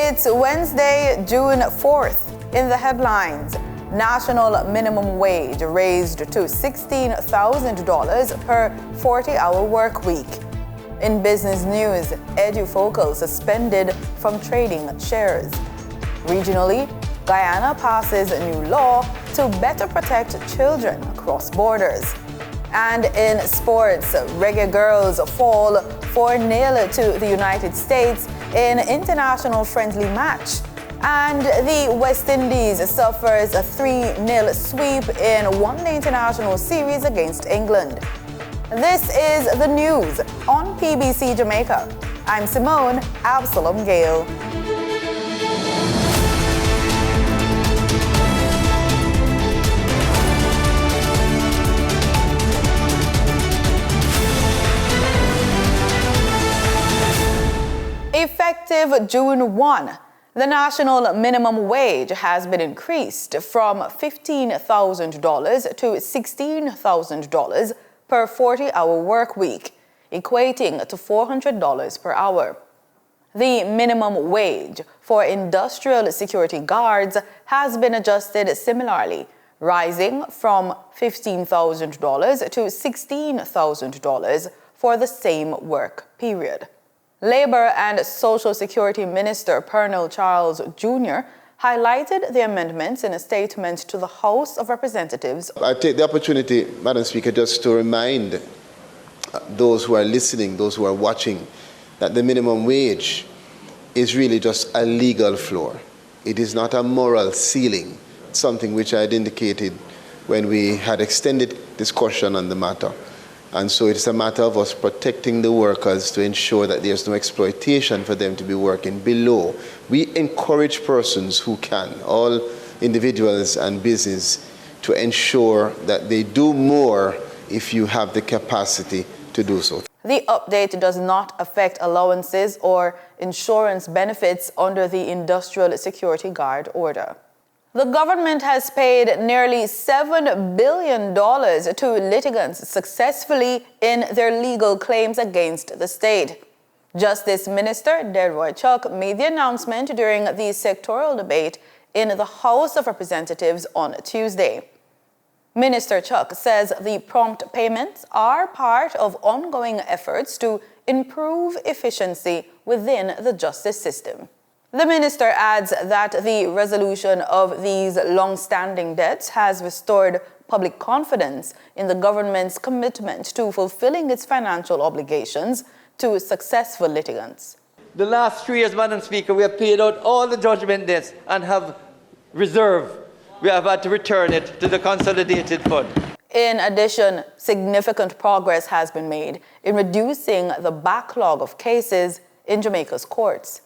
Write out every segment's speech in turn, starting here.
It's Wednesday, June 4th. In the headlines, national minimum wage raised to $16,000 per 40-hour work week. In business news, EduFocal suspended from trading shares. Regionally, Guyana passes a new law to better protect children across borders. And in sports, Reggae Girls fall 4-0 to the United States in international friendly match. And the West Indies suffers a 3-0 sweep in one-day international series against England. This is the news on PBC Jamaica. I'm Simone Absalom Gale. Effective June 1, the national minimum wage has been increased from $15,000 to $16,000 per 40-hour work week, equating to $400 per hour. The minimum wage for industrial security guards has been adjusted similarly, rising from $15,000 to $16,000 for the same work period. Labor and Social Security Minister Pernell Charles Jr. highlighted the amendments in a statement to the House of Representatives. I take the opportunity, Madam Speaker, just to remind those who are listening, those who are watching, that the minimum wage is really just a legal floor. It is not a moral ceiling, something which I had indicated when we had extended discussion on the matter. And so it's a matter of us protecting the workers to ensure that there's no exploitation for them to be working below. We encourage persons who can, all individuals and business, to ensure that they do more if you have the capacity to do so. The update does not affect allowances or insurance benefits under the Industrial Security Guard order. The government has paid nearly $7 billion to litigants successfully in their legal claims against the state. Justice Minister Delroy Chuck made the announcement during the sectoral debate in the House of Representatives on Tuesday. Minister Chuck says the prompt payments are part of ongoing efforts to improve efficiency within the justice system. The minister adds that the resolution of these long-standing debts has restored public confidence in the government's commitment to fulfilling its financial obligations to successful litigants. The last 3 years, Madam Speaker, we have paid out all the judgment debts and have reserve. We have had to return it to the consolidated fund. In addition, significant progress has been made in reducing the backlog of cases in Jamaica's courts.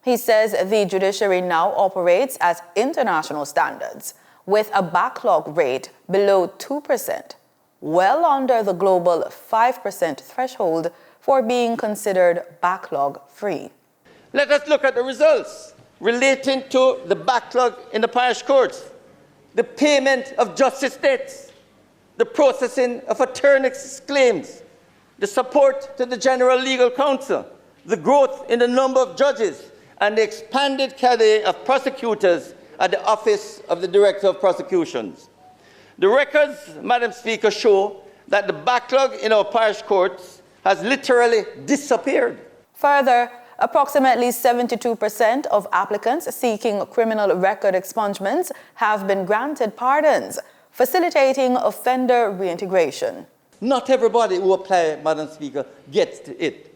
He says the judiciary now operates at international standards, with a backlog rate below 2%, well under the global 5% threshold for being considered backlog-free. Let us look at the results relating to the backlog in the parish courts, the payment of justice debts, the processing of attorneys' claims, the support to the General Legal Counsel, the growth in the number of judges, and the expanded cadre of prosecutors at the Office of the Director of Prosecutions. The records, Madam Speaker, show that the backlog in our parish courts has literally disappeared. Further, approximately 72% of applicants seeking criminal record expungements have been granted pardons, facilitating offender reintegration. Not everybody who applies, Madam Speaker, gets it.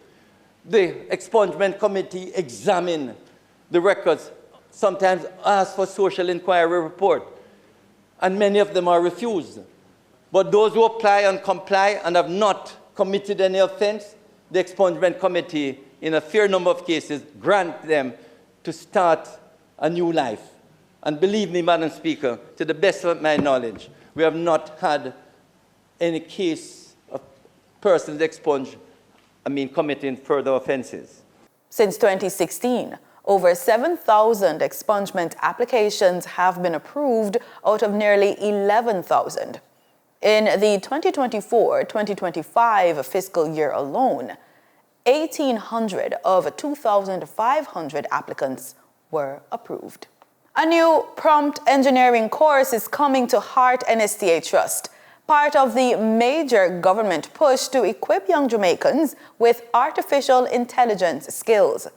The expungement committee examine the records, sometimes ask for social inquiry report, and many of them are refused. But those who apply and comply and have not committed any offense, the expungement committee, in a fair number of cases, grant them to start a new life. And believe me, Madam Speaker, to the best of my knowledge, we have not had any case of persons expunged committing further offenses. Since 2016, over 7,000 expungement applications have been approved out of nearly 11,000. In the 2024-2025 fiscal year alone, 1,800 of 2,500 applicants were approved. A new prompt engineering course is coming to Heart NSTA Trust, part of the major government push to equip young Jamaicans with artificial intelligence skills.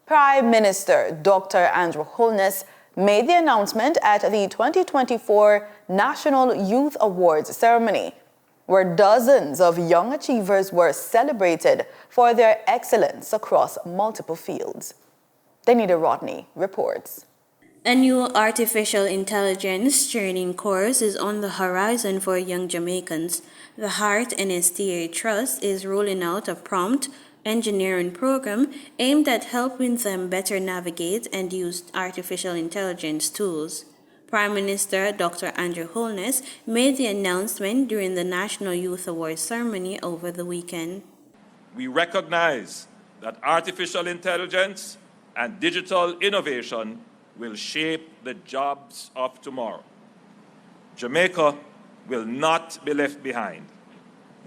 Prime Minister Dr. Andrew Holness made the announcement at the 2024 National Youth Awards ceremony, where dozens of young achievers were celebrated for their excellence across multiple fields. Danita Rodney reports. A new artificial intelligence training course is on the horizon for young Jamaicans. The Heart NSTA Trust is rolling out a prompt engineering program aimed at helping them better navigate and use artificial intelligence tools. Prime Minister Dr. Andrew Holness made the announcement during the National Youth Awards ceremony over the weekend. We recognize that artificial intelligence and digital innovation will shape the jobs of tomorrow. Jamaica will not be left behind.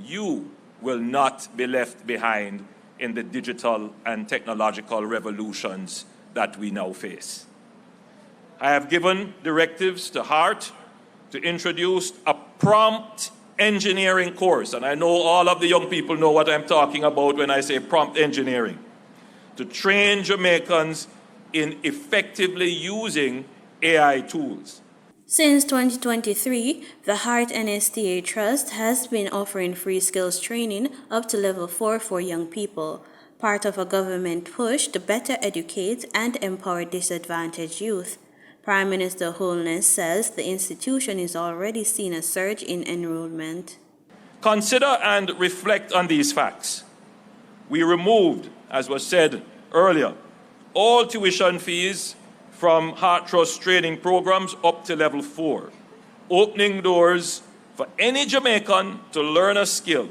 You will not be left behind in the digital and technological revolutions that we now face. I have given directives to Heart to introduce a prompt engineering course, and I know all of the young people know what I'm talking about when I say prompt engineering, to train Jamaicans in effectively using AI tools. Since 2023, the Heart NSTA Trust has been offering free skills training up to level 4 for young people, part of a government push to better educate and empower disadvantaged youth. Prime Minister Holness says the institution is already seeing a surge in enrollment. Consider and reflect on these facts. We removed, as was said earlier, all tuition fees from Heart Trust training programs up to level 4, opening doors for any Jamaican to learn a skill.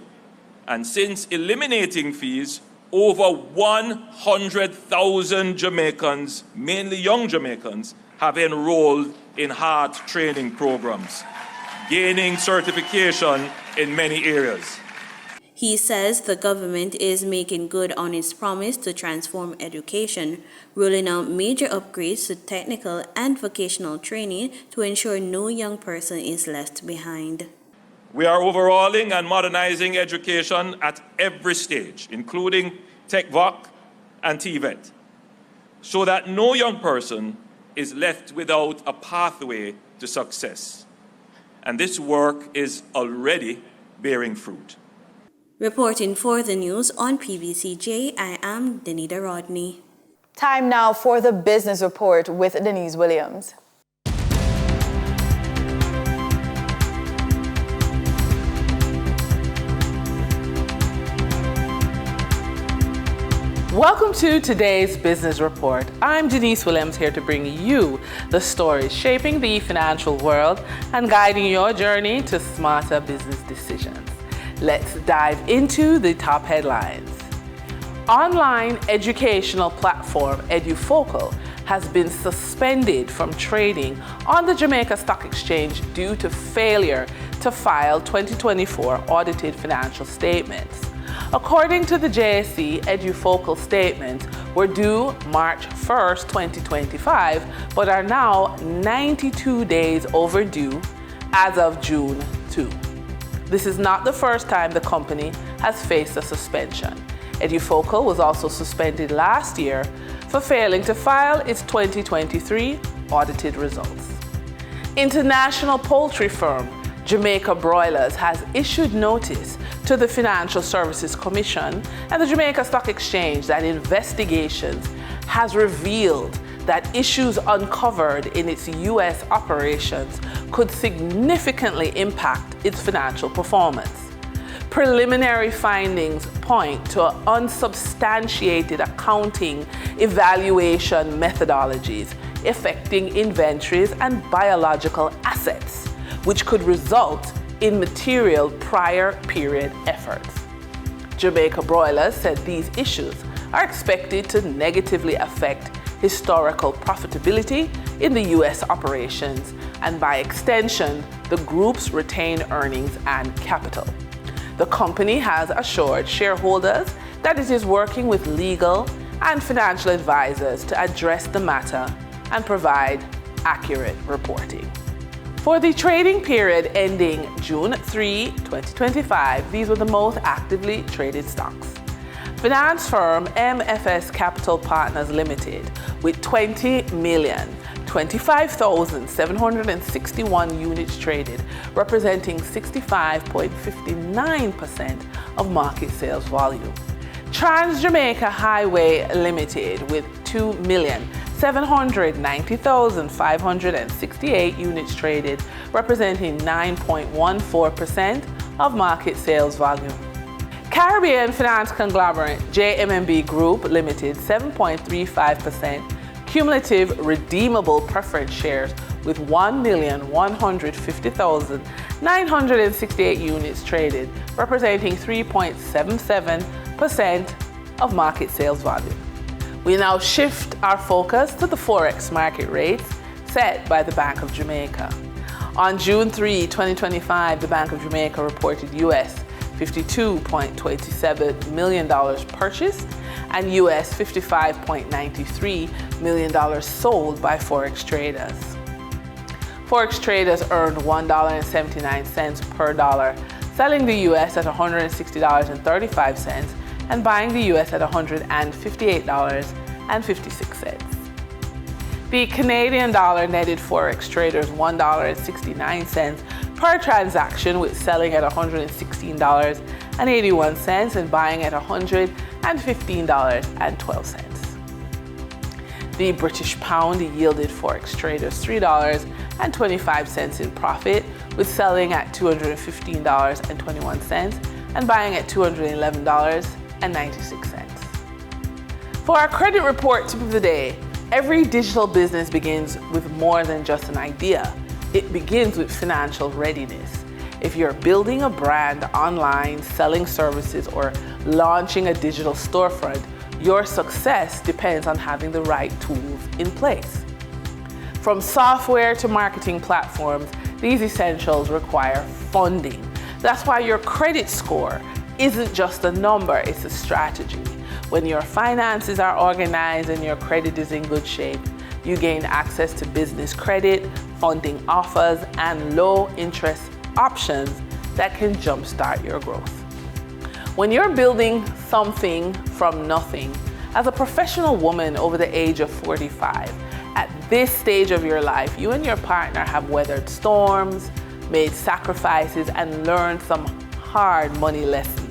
And since eliminating fees, over 100,000 Jamaicans, mainly young Jamaicans, have enrolled in Heart training programs, gaining certification in many areas. He says the government is making good on its promise to transform education, rolling out major upgrades to technical and vocational training to ensure no young person is left behind. We are overhauling and modernizing education at every stage, including TechVoc and TVET, so that no young person is left without a pathway to success. And this work is already bearing fruit. Reporting for the news on PBCJ, I am Danita Rodney. Time now for the business report with Denise Williams. Welcome to today's business report. I'm Denise Williams, here to bring you the stories shaping the financial world and guiding your journey to smarter business decisions. Let's dive into the top headlines. Online educational platform EduFocal has been suspended from trading on the Jamaica Stock Exchange due to failure to file 2024 audited financial statements. According to the JSE, EduFocal statements were due March 1st, 2025, but are now 92 days overdue as of June 2. This is not the first time the company has faced a suspension. EduFocal was also suspended last year for failing to file its 2023 audited results. International poultry firm Jamaica Broilers has issued notice to the Financial Services Commission and the Jamaica Stock Exchange that investigations has revealed that issues uncovered in its U.S. operations could significantly impact its financial performance. Preliminary findings point to unsubstantiated accounting evaluation methodologies affecting inventories and biological assets, which could result in material prior period efforts. Jamaica Broilers said these issues are expected to negatively affect historical profitability in the U.S. operations and by extension, the group's retained earnings and capital. The company has assured shareholders that it is working with legal and financial advisors to address the matter and provide accurate reporting. For the trading period ending June 3, 2025, these were the most actively traded stocks. Finance firm MFS Capital Partners Limited with 20,025,761 units traded, representing 65.59% of market sales volume. Trans-Jamaica Highway Limited with 2,790,568 units traded, representing 9.14% of market sales volume. Caribbean Finance Conglomerate JMMB Group Limited 7.35% cumulative redeemable preference shares with 1,150,968 units traded, representing 3.77% of market sales volume. We now shift our focus to the Forex market rates set by the Bank of Jamaica. On June 3, 2025, the Bank of Jamaica reported US $52.27 million purchased and US $55.93 million sold by Forex traders. Forex traders earned $1.79 per dollar, selling the US at $160.35 and buying the US at $158.56. The Canadian dollar netted Forex traders $1.69 per transaction, with selling at $116.81 and buying at $115.12. The British pound yielded Forex traders $3.25 in profit, with selling at $215.21 and buying at $211.96. For our credit report tip of the day, every digital business begins with more than just an idea. It begins with financial readiness. If you're building a brand online, selling services, or launching a digital storefront, your success depends on having the right tools in place. From software to marketing platforms, these essentials require funding. That's why your credit score isn't just a number, it's a strategy. When your finances are organized and your credit is in good shape, you gain access to business credit, funding offers, and low-interest options that can jumpstart your growth. When you're building something from nothing, as a professional woman over the age of 45, at this stage of your life, you and your partner have weathered storms, made sacrifices, and learned some hard money lessons.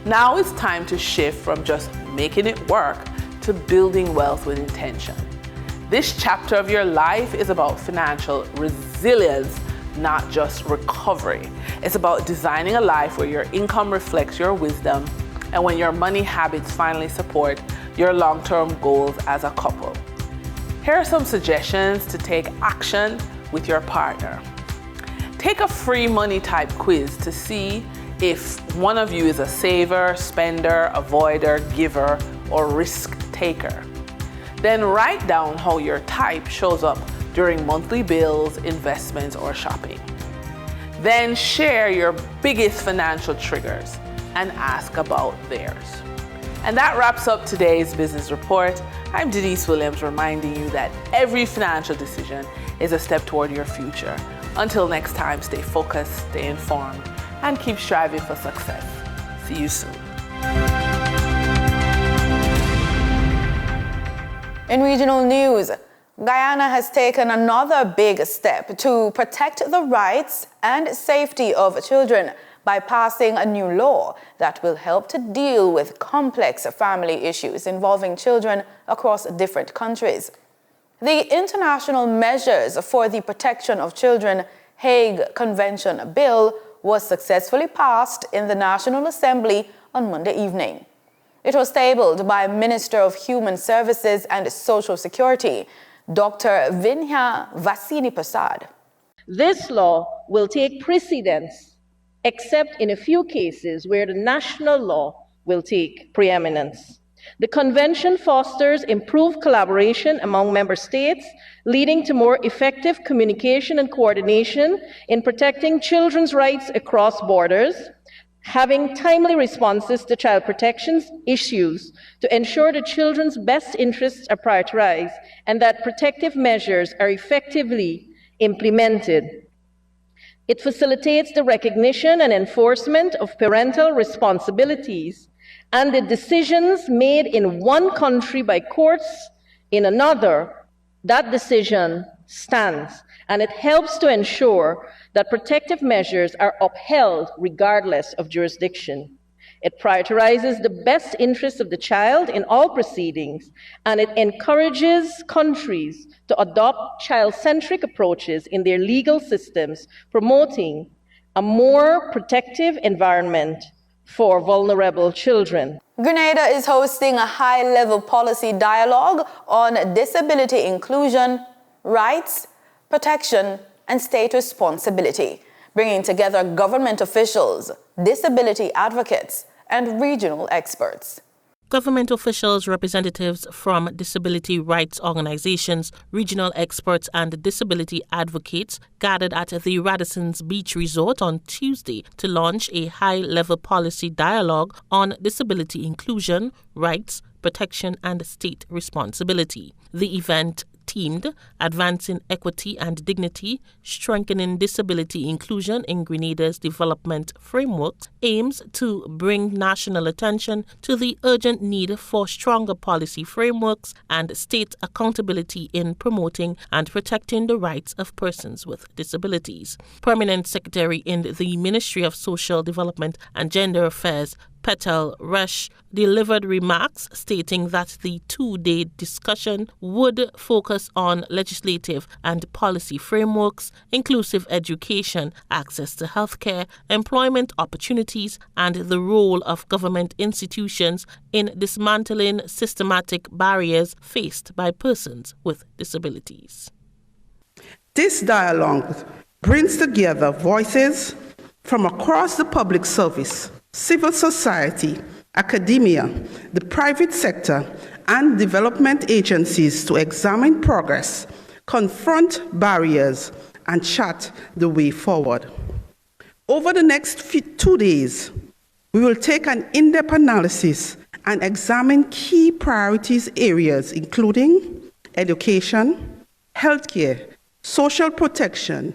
Now it's time to shift from just making it work to building wealth with intention. This chapter of your life is about financial resilience, not just recovery. It's about designing a life where your income reflects your wisdom and when your money habits finally support your long-term goals as a couple. Here are some suggestions to take action with your partner. Take a free money type quiz to see if one of you is a saver, spender, avoider, giver, or risk taker. Then write down how your type shows up during monthly bills, investments, or shopping. Then share your biggest financial triggers and ask about theirs. And that wraps up today's business report. I'm Denise Williams, reminding you that every financial decision is a step toward your future. Until next time, stay focused, stay informed, and keep striving for success. See you soon. In regional news, Guyana has taken another big step to protect the rights and safety of children by passing a new law that will help to deal with complex family issues involving children across different countries. The International Measures for the Protection of Children Hague Convention Bill was successfully passed in the National Assembly on Monday evening. It was tabled by Minister of Human Services and Social Security, Dr. Vinya Vasini Prasad. This law will take precedence, except in a few cases where the national law will take preeminence. The convention fosters improved collaboration among member states, leading to more effective communication and coordination in protecting children's rights across borders. having timely responses to child protection issues to ensure the children's best interests are prioritized and that protective measures are effectively implemented. It facilitates the recognition and enforcement of parental responsibilities and the decisions made in one country by courts in another. That decision stands, and it helps to ensure that protective measures are upheld regardless of jurisdiction. It prioritizes the best interests of the child in all proceedings, and it encourages countries to adopt child-centric approaches in their legal systems, promoting a more protective environment for vulnerable children. Grenada is hosting a high-level policy dialogue on disability inclusion, rights, protection, and state responsibility, bringing together government officials, disability advocates, and regional experts. Government officials, representatives from disability rights organizations, regional experts, and disability advocates gathered at the Radisson's Beach Resort on Tuesday to launch a high-level policy dialogue on disability inclusion, rights, protection, and state responsibility. The event themed Advancing Equity and Dignity, Strengthening Disability Inclusion in Grenada's Development Framework aims to bring national attention to the urgent need for stronger policy frameworks and state accountability in promoting and protecting the rights of persons with disabilities. Permanent Secretary in the Ministry of Social Development and Gender Affairs, Petal Rush, delivered remarks stating that the two-day discussion would focus on legislative and policy frameworks, inclusive education, access to healthcare, employment opportunities, and the role of government institutions in dismantling systematic barriers faced by persons with disabilities. This dialogue brings together voices from across the public service, civil society, academia, the private sector, and development agencies to examine progress, confront barriers, and chart the way forward. Over the next 2 days, we will take an in-depth analysis and examine key priorities areas including education, healthcare, social protection,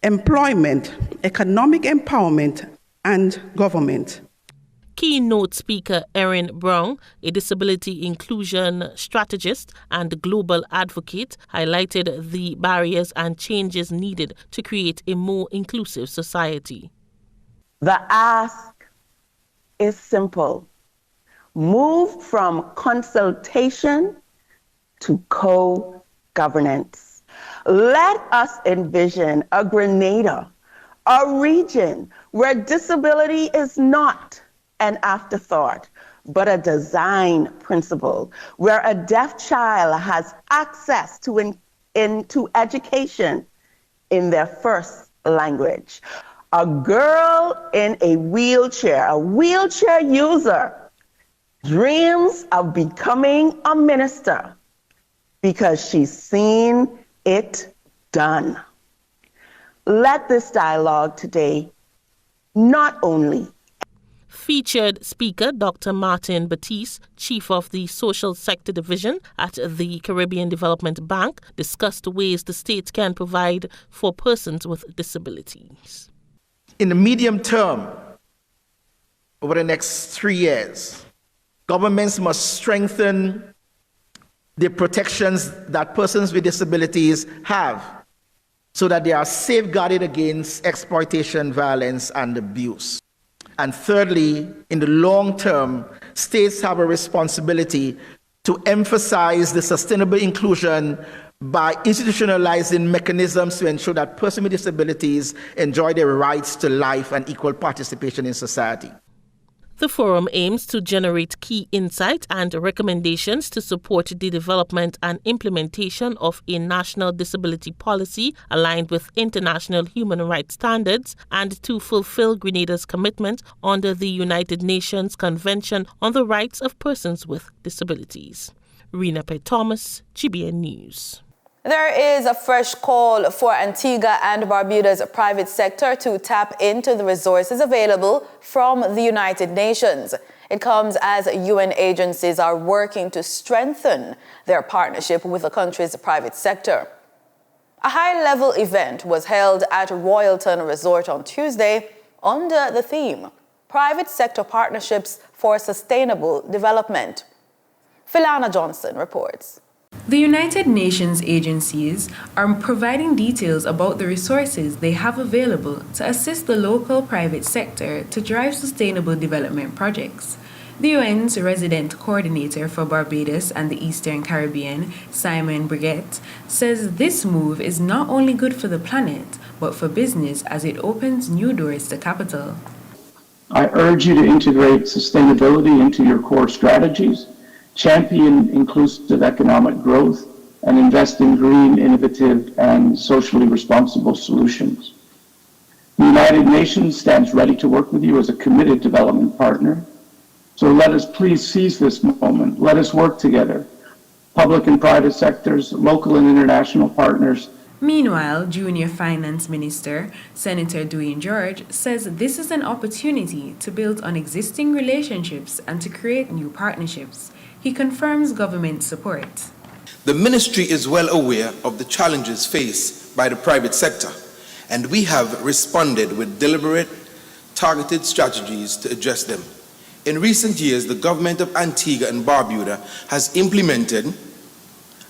employment, economic empowerment, and government. Keynote speaker Erin Brown, a disability inclusion strategist and global advocate, highlighted the barriers and changes needed to create a more inclusive society. The ask is simple. Move from consultation to co-governance. Let us envision a Grenada, a region where disability is not an afterthought, but a design principle, where a deaf child has access to education in their first language. A girl in a wheelchair user, dreams of becoming a minister because she's seen it done. Let this dialogue today not only Featured speaker Dr. Martin Batiste, Chief of the Social Sector Division at the Caribbean Development Bank, discussed ways the state can provide for persons with disabilities. In the medium term, over the next 3 years, governments must strengthen the protections that persons with disabilities have so that they are safeguarded against exploitation, violence, and abuse. And thirdly, in the long term, states have a responsibility to emphasize the sustainable inclusion by institutionalizing mechanisms to ensure that persons with disabilities enjoy their rights to life and equal participation in society. The forum aims to generate key insight and recommendations to support the development and implementation of a national disability policy aligned with international human rights standards and to fulfill Grenada's commitment under the United Nations Convention on the Rights of Persons with Disabilities. Rena P. Thomas, GBN News. There is a fresh call for Antigua and Barbuda's private sector to tap into the resources available from the United Nations. It comes as UN agencies are working to strengthen their partnership with the country's private sector. A high-level event was held at Royalton Resort on Tuesday under the theme, Private Sector Partnerships for Sustainable Development. Philana Johnson reports. The United Nations agencies are providing details about the resources they have available to assist the local private sector to drive sustainable development projects. The UN's resident coordinator for Barbados and the Eastern Caribbean, Simon Brigette, says this move is not only good for the planet, but for business as it opens new doors to capital. I urge you to integrate sustainability into your core strategies, champion inclusive economic growth, and invest in green, innovative, and socially responsible solutions. The United Nations stands ready to work with you as a committed development partner. So let us please seize this moment. Let us work together, public and private sectors, local and international partners. Meanwhile, Junior Finance Minister Senator Dwayne George says this is an opportunity to build on existing relationships and to create new partnerships. He confirms government support. The ministry is well aware of the challenges faced by the private sector, and we have responded with deliberate, targeted strategies to address them. In recent years, the government of Antigua and Barbuda has implemented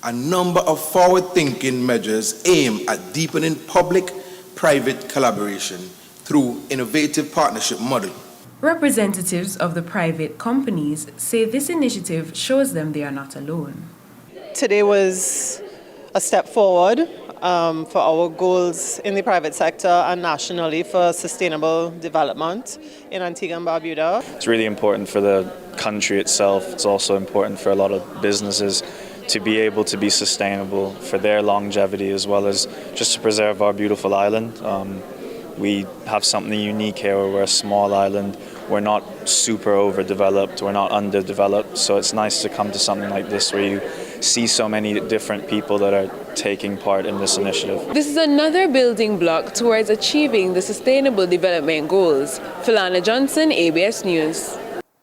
a number of forward-thinking measures aimed at deepening public-private collaboration through innovative partnership model. Representatives of the private companies say this initiative shows them they are not alone. Today was a step forward for our goals in the private sector and nationally for sustainable development in Antigua and Barbuda. It's really important for the country itself. It's also important for a lot of businesses to be able to be sustainable for their longevity as well as just to preserve our beautiful island. We have something unique here where we're a small island. We're not super overdeveloped, we're not underdeveloped, so it's nice to come to something like this where you see so many different people that are taking part in this initiative. This is another building block towards achieving the Sustainable Development Goals. Philana Johnson, ABS News.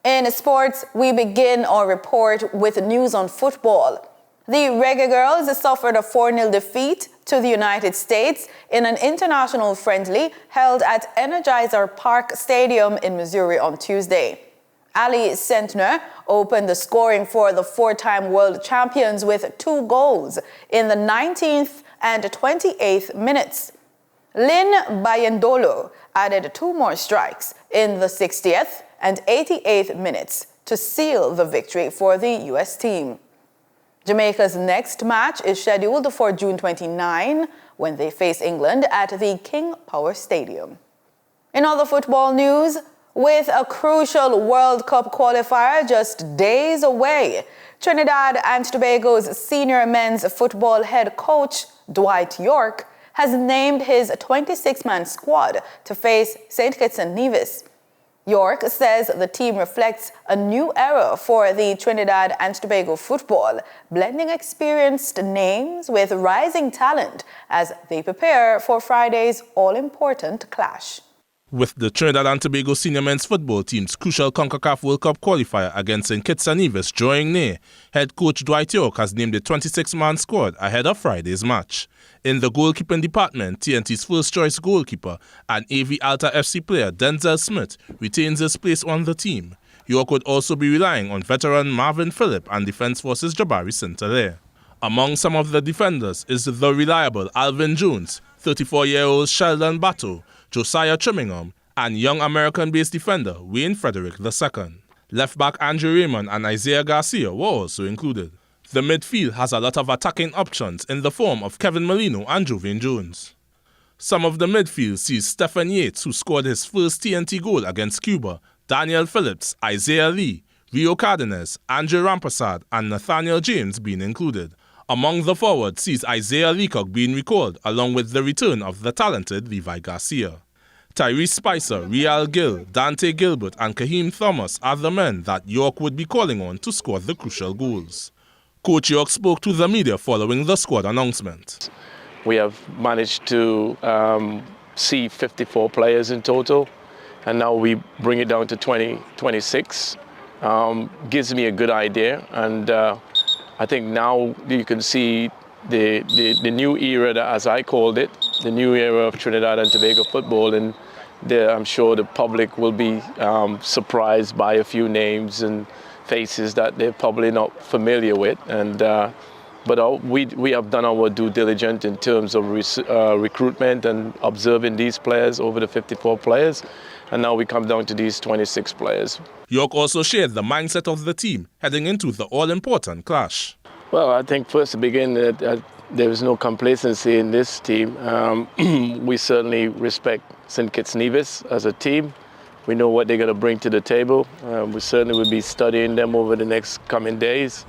In sports, we begin our report with news on football. The Reggae Girls suffered a 4-0 defeat to the United States in an international friendly held at Energizer Park Stadium in Missouri on Tuesday. Ali Sentner opened the scoring for the 4-time world champions with 2 goals in the 19th and 28th minutes. Lynn Bayendolo added 2 more strikes in the 60th and 88th minutes to seal the victory for the U.S. team. Jamaica's next match is scheduled for June 29 when they face England at the King Power Stadium. In other football news, with a crucial World Cup qualifier just days away, Trinidad and Tobago's senior men's football head coach, Dwight York, has named his 26-man squad to face St. Kitts and Nevis. York says the team reflects a new era for the Trinidad and Tobago football, blending experienced names with rising talent as they prepare for Friday's all-important clash. With the Trinidad and Tobago senior men's football team's crucial CONCACAF World Cup qualifier against St. Kitts and Nevis drawing near, head coach Dwight York has named the 26-man squad ahead of Friday's match. In the goalkeeping department, TNT's first-choice goalkeeper and AV Alta FC player Denzel Smith retains his place on the team. York would also be relying on veteran Marvin Phillip and Defence Forces Jabari St-Hilaire. Among some of the defenders is the reliable Alvin Jones, 34-year-old Sheldon Bato, Josiah Trimmingham, and young American-based defender Wayne Frederick II. Left-back Andrew Raymond and Isaiah Garcia were also included. The midfield has a lot of attacking options in the form of Kevin Molino and Jovian Jones. Some of the midfield sees Stephen Yates, who scored his first TNT goal against Cuba, Daniel Phillips, Isaiah Lee, Rio Cardenas, Andrew Rampersad, and Nathaniel James being included. Among the forwards sees Isaiah Leacock being recalled, along with the return of the talented Levi Garcia. Tyrese Spicer, Real Gill, Dante Gilbert, and Kaheem Thomas are the men that York would be calling on to score the crucial goals. Coach York spoke to the media following the squad announcement. We have managed to see 54 players in total, and now we bring it down to 26. Gives me a good idea, and I think now you can see the new era, as I called it, the new era of Trinidad and Tobago football, and I'm sure the public will be surprised by a few names and faces that they're probably not familiar with. But we have done our due diligence in terms of recruitment and observing these players over the 54 players, and now we come down to these 26 players. York also shared the mindset of the team heading into the all-important clash. Well, I think first to begin, there is no complacency in this team. We certainly respect St. Kitts Nevis as a team. We know what they're going to bring to the table. We certainly will be studying them over the next coming days.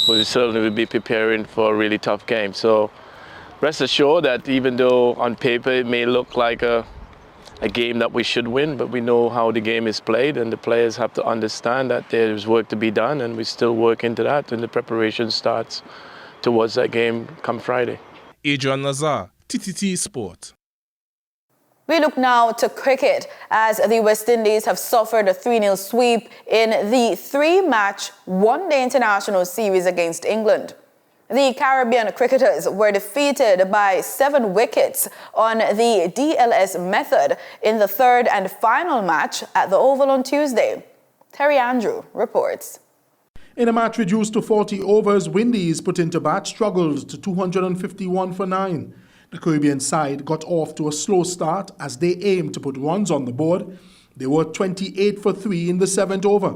We certainly will be preparing for a really tough game. So rest assured that even though on paper it may look like a game that we should win, but we know how the game is played, and the players have to understand that there's work to be done, and we still work into that, and the preparation starts towards that game come Friday. Adrian Nazar, TTT Sport. We look now to cricket as the West Indies have suffered a 3-0 sweep in the 3-match one-day international series against England. The Caribbean cricketers were defeated by 7 wickets on the DLS method in the third and final match at the Oval on Tuesday. Terry Andrew reports. In a match reduced to 40 overs, Windies put into bat struggled to 251 for 9. The Caribbean side got off to a slow start as they aimed to put runs on the board. They were 28 for 3 in the 7th over.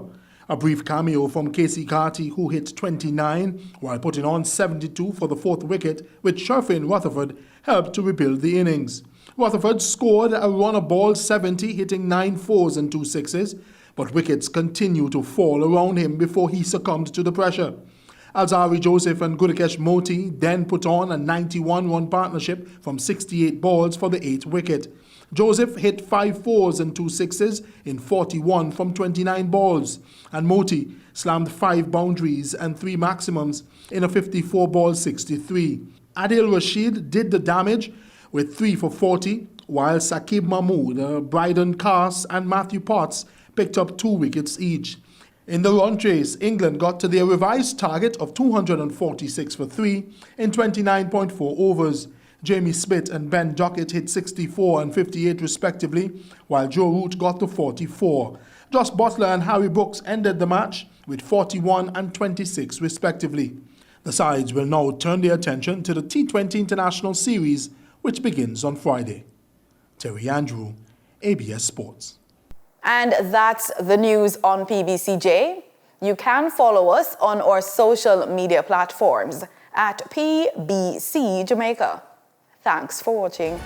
A brief cameo from Casey Carty, who hit 29 while putting on 72 for the 4th wicket, with Sherfin Rutherford, helped to rebuild the innings. Rutherford scored a run of ball 70, hitting 9 fours and 2 6s, but wickets continued to fall around him before he succumbed to the pressure. Alzari Joseph and Gudakesh Moti then put on a 91-run partnership from 68 balls for the 8th wicket. Joseph hit 5 fours and 2 6s in 41 from 29 balls, and Moti slammed 5 boundaries and 3 maximums in a 54-ball 63. Adil Rashid did the damage with 3 for 40, while Saqib Mahmood, Bryden Cars and Matthew Potts picked up 2 wickets each. In the run chase, England got to their revised target of 246 for 3 in 29.4 overs. Jamie Smith and Ben Duckett hit 64 and 58 respectively, while Joe Root got to 44. Josh Butler and Harry Brooks ended the match with 41 and 26 respectively. The sides will now turn their attention to the T20 International Series, which begins on Friday. Terry Andrew, ABS Sports. And that's the news on PBCJ. You can follow us on our social media platforms at PBCJamaica. Thanks for watching.